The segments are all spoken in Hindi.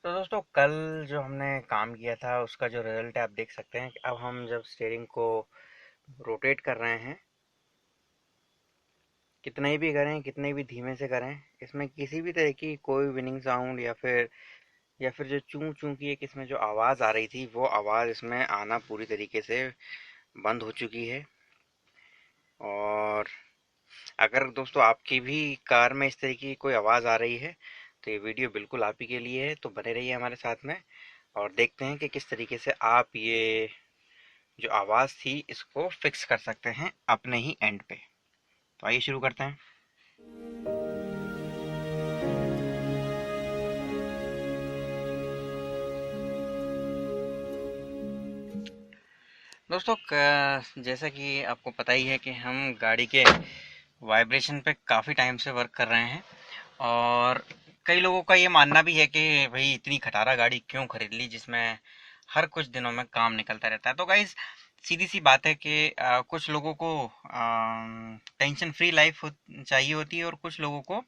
तो दोस्तों कल जो हमने काम किया था उसका जो रिजल्ट है आप देख सकते हैं कि अब हम जब स्टीयरिंग को रोटेट कर रहे हैं, कितना ही भी करें कितने भी धीमे से करें, इसमें किसी भी तरह की कोई विनिंग साउंड या फिर जो चूं चूं की एक इसमें जो आवाज़ आ रही थी वो आवाज़ इसमें आना पूरी तरीके से बंद हो चुकी है। और अगर दोस्तों आपकी भी कार में इस तरह की कोई आवाज़ आ रही है तो ये वीडियो बिल्कुल आप ही के लिए है, तो बने रहिए हमारे साथ में और देखते हैं कि किस तरीके से आप ये जो आवाज़ थी इसको फिक्स कर सकते हैं अपने ही एंड पे। तो आइए शुरू करते हैं। दोस्तों जैसा कि आपको पता ही है कि हम गाड़ी के वाइब्रेशन पे काफ़ी टाइम से वर्क कर रहे हैं और कई लोगों का ये मानना भी है कि भाई इतनी खटारा गाड़ी क्यों खरीद ली जिसमें हर कुछ दिनों में काम निकलता रहता है। तो गाइस सीधी सी बात है कि कुछ लोगों को टेंशन फ्री लाइफ चाहिए होती है और कुछ लोगों को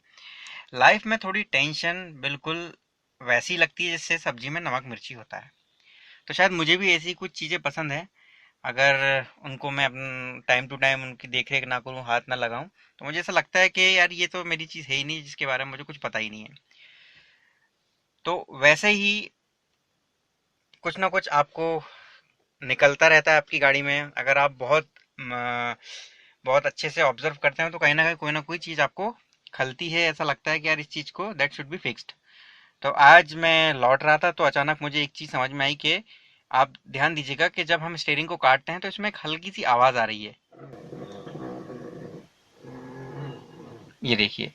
लाइफ में थोड़ी टेंशन बिल्कुल वैसी लगती है जैसे सब्जी में नमक मिर्ची होता है। तो शायद मुझे भी ऐसी कुछ चीज़ें पसंद है, अगर उनको मैं टाइम टू टाइम उनकी देख रेख ना करूँ, हाथ ना लगाऊं, तो मुझे ऐसा लगता है कि यार ये तो मेरी चीज़ है ही नहीं जिसके बारे में मुझे कुछ पता ही नहीं है। तो वैसे ही कुछ ना कुछ आपको निकलता रहता है आपकी गाड़ी में। अगर आप बहुत अच्छे से ऑब्जर्व करते हैं तो कहीं ना कोई चीज़ आपको खलती है, ऐसा लगता है कि यार इस चीज़ को दैट शुड बी फिक्स्ड। तो आज मैं लौट रहा था तो अचानक मुझे एक चीज़ समझ में आई कि आप ध्यान दीजिएगा कि जब हम स्टेयरिंग को काटते हैं तो इसमें एक हल्की सी आवाज़ आ रही है। ये देखिए।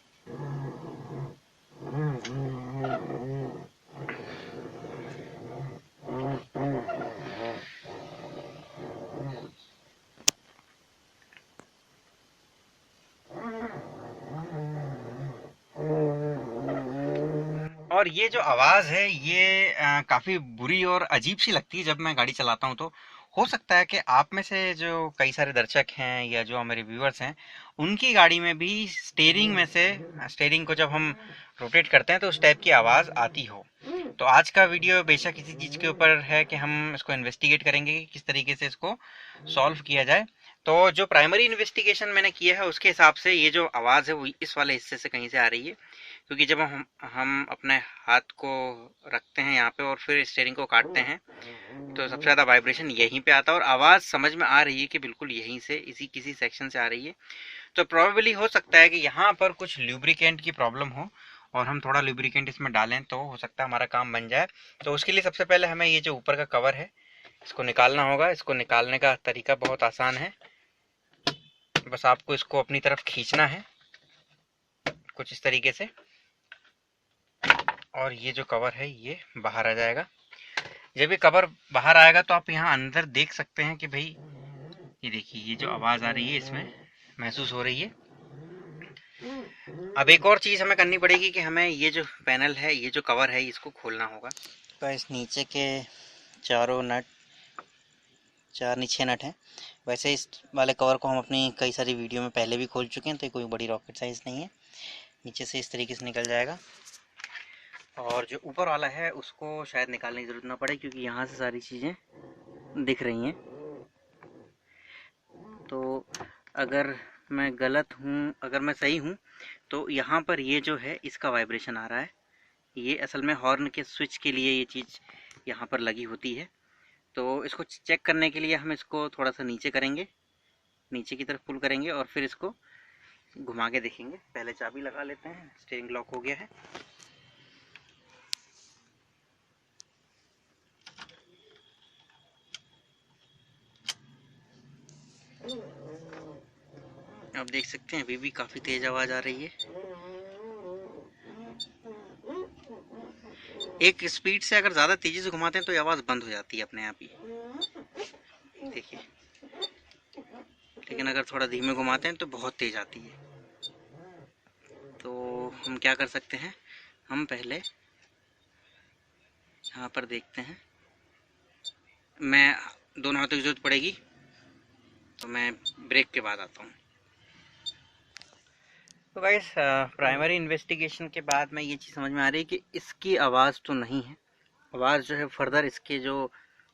और ये जो आवाज़ है ये काफ़ी बुरी और अजीब सी लगती है जब मैं गाड़ी चलाता हूँ। तो हो सकता है कि आप में से जो कई सारे दर्शक हैं या जो हमारे व्यूअर्स हैं उनकी गाड़ी में भी स्टेयरिंग में से स्टेयरिंग को जब हम रोटेट करते हैं तो उस टाइप की आवाज़ आती हो। तो आज का वीडियो बेशक इसी चीज़ के ऊपर है कि हम इसको इन्वेस्टिगेट करेंगे कि किस तरीके से इसको सॉल्व किया जाए। तो जो प्राइमरी इन्वेस्टिगेशन मैंने किया है उसके हिसाब से ये जो आवाज़ है वो इस वाले हिस्से से कहीं से आ रही है, क्योंकि जब हम अपने हाथ को रखते हैं यहाँ पे और फिर स्टेयरिंग को काटते हैं तो सबसे ज़्यादा वाइब्रेशन यहीं पे आता है और आवाज़ समझ में आ रही है कि बिल्कुल यहीं से इसी किसी सेक्शन से आ रही है। तो प्रोबेबली हो सकता है कि यहाँ पर कुछ ल्यूब्रिकेंट की प्रॉब्लम हो और हम थोड़ा ल्यूब्रिकेंट इसमें डालें तो हो सकता है हमारा काम बन जाए। तो उसके लिए सबसे पहले हमें ये जो ऊपर का कवर है इसको निकालना होगा। इसको निकालने का तरीका बहुत आसान है, बस आपको इसको अपनी तरफ खींचना है कुछ इस तरीके से और ये जो कवर है ये बाहर आ जाएगा। जब ये कवर बाहर आएगा तो आप यहाँ अंदर देख सकते हैं कि भाई ये देखिए ये जो आवाज़ आ रही है इसमें महसूस हो रही है। अब एक और चीज़ हमें करनी पड़ेगी कि हमें ये जो पैनल है ये जो कवर है इसको खोलना होगा। तो इस नीचे के चारों नट, चार नीचे नट हैं। वैसे इस वाले कवर को हम अपनी कई सारी वीडियो में पहले भी खोल चुके हैं तो कोई बड़ी रॉकेट साइज़ नहीं है। नीचे से इस तरीके से निकल जाएगा और जो ऊपर वाला है उसको शायद निकालने की ज़रूरत ना पड़े क्योंकि यहाँ से सारी चीज़ें दिख रही हैं। तो अगर मैं गलत हूँ, अगर मैं सही हूँ तो यहाँ पर ये जो है इसका वाइब्रेशन आ रहा है। ये असल में हॉर्न के स्विच के लिए ये चीज़ यहाँ पर लगी होती है। तो इसको चेक करने के लिए हम इसको थोड़ा सा नीचे करेंगे, नीचे की तरफ पुल करेंगे और फिर इसको घुमा के देखेंगे। पहले चाबी लगा लेते हैं, स्टीयरिंग लॉक हो गया है। आप देख सकते हैं अभी भी काफ़ी तेज़ आवाज़ आ रही है। एक स्पीड से अगर ज़्यादा तेज़ी से घुमाते हैं तो ये आवाज़ बंद हो जाती है अपने आप ही, देखिए। लेकिन अगर थोड़ा धीमे घुमाते हैं तो बहुत तेज़ आती है। तो हम क्या कर सकते हैं, हम पहले यहाँ पर देखते हैं। मैं दोनों हाथों की ज़रूरत पड़ेगी तो मैं ब्रेक के बाद आता हूँ। तो गाइस प्राइमरी इन्वेस्टिगेशन के बाद में ये चीज़ समझ में आ रही है कि इसकी आवाज़ तो नहीं है, आवाज़ जो है फर्दर इसके जो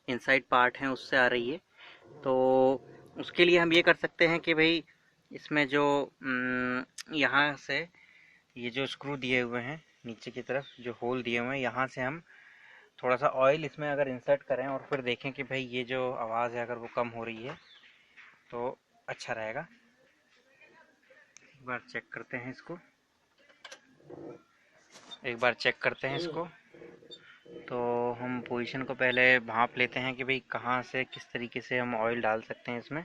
इनसाइड पार्ट हैं उससे आ रही है। तो उसके लिए हम ये कर सकते हैं कि भाई इसमें जो यहाँ से ये जो स्क्रू दिए हुए हैं नीचे की तरफ जो होल दिए हुए हैं, यहाँ से हम थोड़ा सा ऑयल इसमें अगर इंसर्ट करें और फिर देखें कि भाई ये जो आवाज़ है अगर वो कम हो रही है तो अच्छा रहेगा। एक बार चेक करते हैं इसको, तो हम पोजीशन को पहले भांप लेते हैं कि भाई कहाँ से किस तरीके से हम ऑयल डाल सकते हैं इसमें।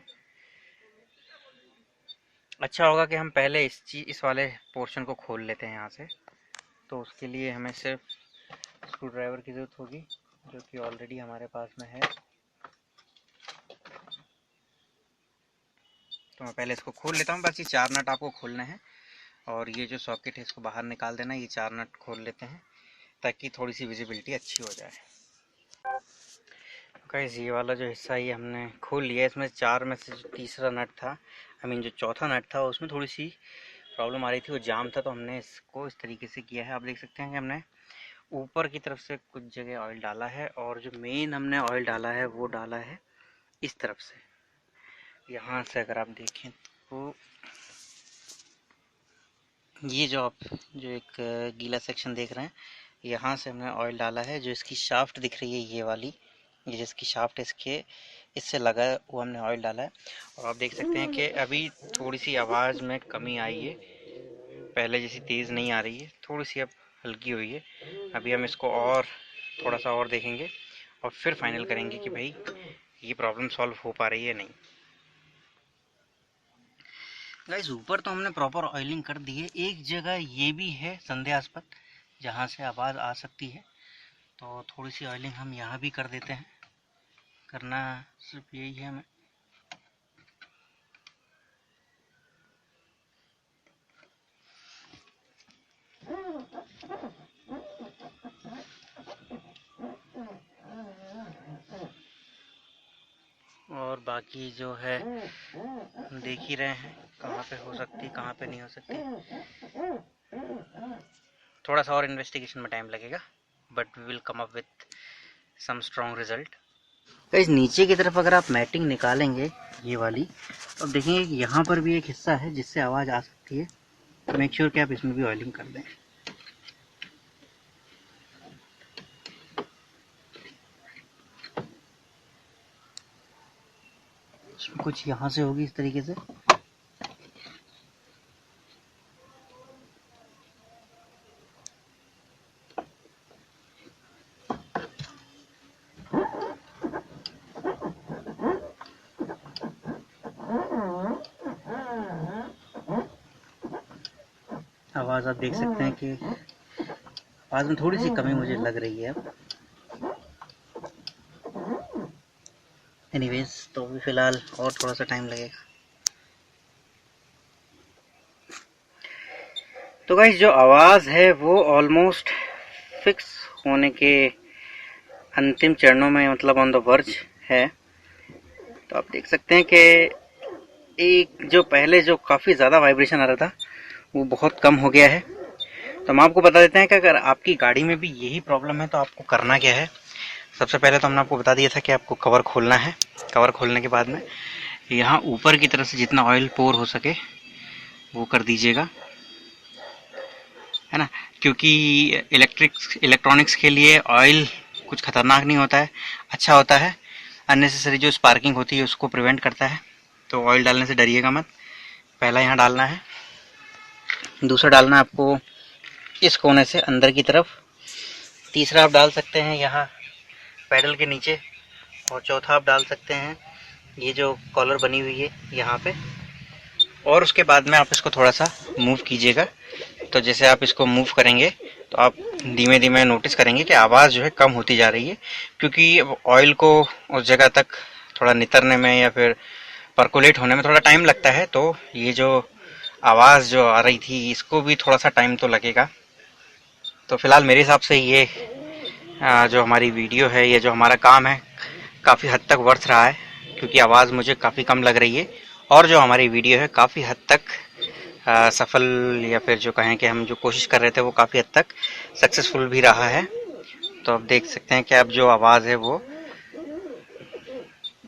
अच्छा होगा कि हम पहले इस वाले पोर्शन को खोल लेते हैं यहाँ से। तो उसके लिए हमें सिर्फ स्क्रू ड्राइवर की ज़रूरत होगी जो कि ऑलरेडी हमारे पास में है। तो मैं पहले इसको खोल लेता हूँ, बस ये 4 नट आपको खोलना है और ये जो सॉकेट है इसको बाहर निकाल देना। ये 4 नट खोल लेते हैं ताकि थोड़ी सी विजिबिलिटी अच्छी हो जाए। गाइस ये वाला जो हिस्सा ये हमने खोल लिया, इसमें 4 में से जो तीसरा नट था, जो चौथा नट था उसमें थोड़ी सी प्रॉब्लम आ रही थी, वो जाम था। तो हमने इसको इस तरीके से किया है। आप देख सकते हैं कि हमने ऊपर की तरफ से कुछ जगह ऑयल डाला है और जो मेन हमने ऑयल डाला है वो डाला है इस तरफ से। यहाँ से अगर आप देखें तो ये जो आप जो एक गीला सेक्शन देख रहे हैं, यहाँ से हमने ऑयल डाला है। जो इसकी शाफ्ट दिख रही है ये वाली, ये जिसकी शाफ्ट इसके इससे लगा है वो हमने ऑयल डाला है। और आप देख सकते हैं कि अभी थोड़ी सी आवाज़ में कमी आई है, पहले जैसी तेज़ नहीं आ रही है, थोड़ी सी अब हल्की हुई है। अभी हम इसको और थोड़ा सा और देखेंगे और फिर फाइनल करेंगे कि भाई ये प्रॉब्लम सॉल्व हो पा रही है नहीं। गाइस ऊपर तो हमने प्रॉपर ऑयलिंग कर दी है। एक जगह ये भी है संदेहास्पद जहाँ से आवाज़ आ सकती है, तो थोड़ी सी ऑयलिंग हम यहाँ भी कर देते हैं। करना सिर्फ यही है हमें। और बाकी जो है हम देख ही रहे हैं कहाँ पे हो सकती कहाँ पे नहीं हो सकती। थोड़ा सा और इन्वेस्टिगेशन में टाइम लगेगा but we will come up with some strong result. Guys नीचे की तरफ अगर आप मैटिंग निकालेंगे ये वाली, तो अब देखेंगे कि यहाँ पर भी एक हिस्सा है जिससे आवाज़ आ सकती है। तो मेक श्योर कि आप इसमें भी ऑयलिंग कर दें। इसमें कुछ यहाँ से होगी इस तरीके से। आवाज़ आप देख सकते हैं कि आवाज़ में थोड़ी सी कमी मुझे लग रही है अब। एनीवेज तो अभी फ़िलहाल और थोड़ा सा टाइम लगेगा। तो गाइस जो आवाज़ है वो ऑलमोस्ट फिक्स होने के अंतिम चरणों में, मतलब ऑन द वर्ज है। तो आप देख सकते हैं कि एक जो पहले जो काफ़ी ज़्यादा वाइब्रेशन आ रहा था वो बहुत कम हो गया है। तो हम आपको बता देते हैं कि अगर आपकी गाड़ी में भी यही प्रॉब्लम है तो आपको करना क्या है। सबसे पहले तो हमने आपको बता दिया था कि आपको कवर खोलना है। कवर खोलने के बाद में यहाँ ऊपर की तरफ से जितना ऑयल पोर हो सके वो कर दीजिएगा, है ना, क्योंकि इलेक्ट्रॉनिक्स के लिए ऑयल कुछ खतरनाक नहीं होता है, अच्छा होता है। अननेसेसरी जो स्पार्किंग होती है उसको प्रिवेंट करता है। तो ऑयल डालने से डरिएगा मत। पहला यहाँ डालना है, दूसरा डालना है आपको इस कोने से अंदर की तरफ, तीसरा आप डाल सकते हैं यहाँ पैडल के नीचे, और चौथा आप डाल सकते हैं ये जो कॉलर बनी हुई है यहाँ पे। और उसके बाद में आप इसको थोड़ा सा मूव कीजिएगा। तो जैसे आप इसको मूव करेंगे तो आप धीमे धीमे नोटिस करेंगे कि आवाज़ जो है कम होती जा रही है, क्योंकि ऑयल को उस जगह तक थोड़ा नितरने में या फिर परकोलेट होने में थोड़ा टाइम लगता है। तो ये जो आवाज़ जो आ रही थी इसको भी थोड़ा सा टाइम तो लगेगा। तो फिलहाल मेरे हिसाब से ये जो हमारी वीडियो है, ये जो हमारा काम है, काफ़ी हद तक वर्थ रहा है, क्योंकि आवाज़ मुझे काफ़ी कम लग रही है और जो हमारी वीडियो है काफ़ी हद तक सफल, या फिर जो कहें कि हम जो कोशिश कर रहे थे वो काफ़ी हद तक सक्सेसफुल भी रहा है। तो आप देख सकते हैं कि अब जो आवाज़ है वो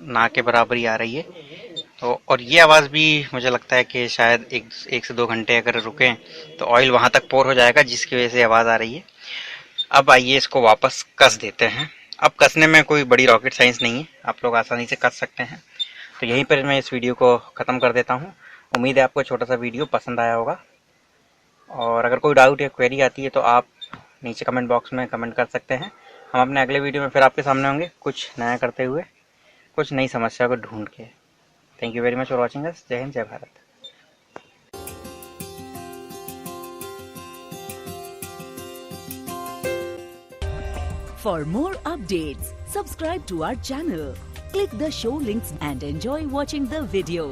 ना के बराबर ही आ रही है। तो और ये आवाज़ भी मुझे लगता है कि शायद एक से 2 घंटे अगर रुकें तो ऑयल वहाँ तक पोर हो जाएगा, जिसकी वजह से आवाज़ आ रही है। अब आइए इसको वापस कस देते हैं। अब कसने में कोई बड़ी रॉकेट साइंस नहीं है, आप लोग आसानी से कस सकते हैं। तो यहीं पर मैं इस वीडियो को ख़त्म कर देता हूँ। उम्मीद है आपको छोटा सा वीडियो पसंद आया होगा, और अगर कोई डाउट या क्वेरी आती है तो आप नीचे कमेंट बॉक्स में कमेंट कर सकते हैं। हम अपने अगले वीडियो में फिर आपके सामने होंगे, कुछ नया करते हुए, कुछ नई समस्या को ढूंढ के। Thank you very much for watching us. जय हिंद, जय Bharat. For more updates, subscribe to our channel, click the show links and enjoy watching the video.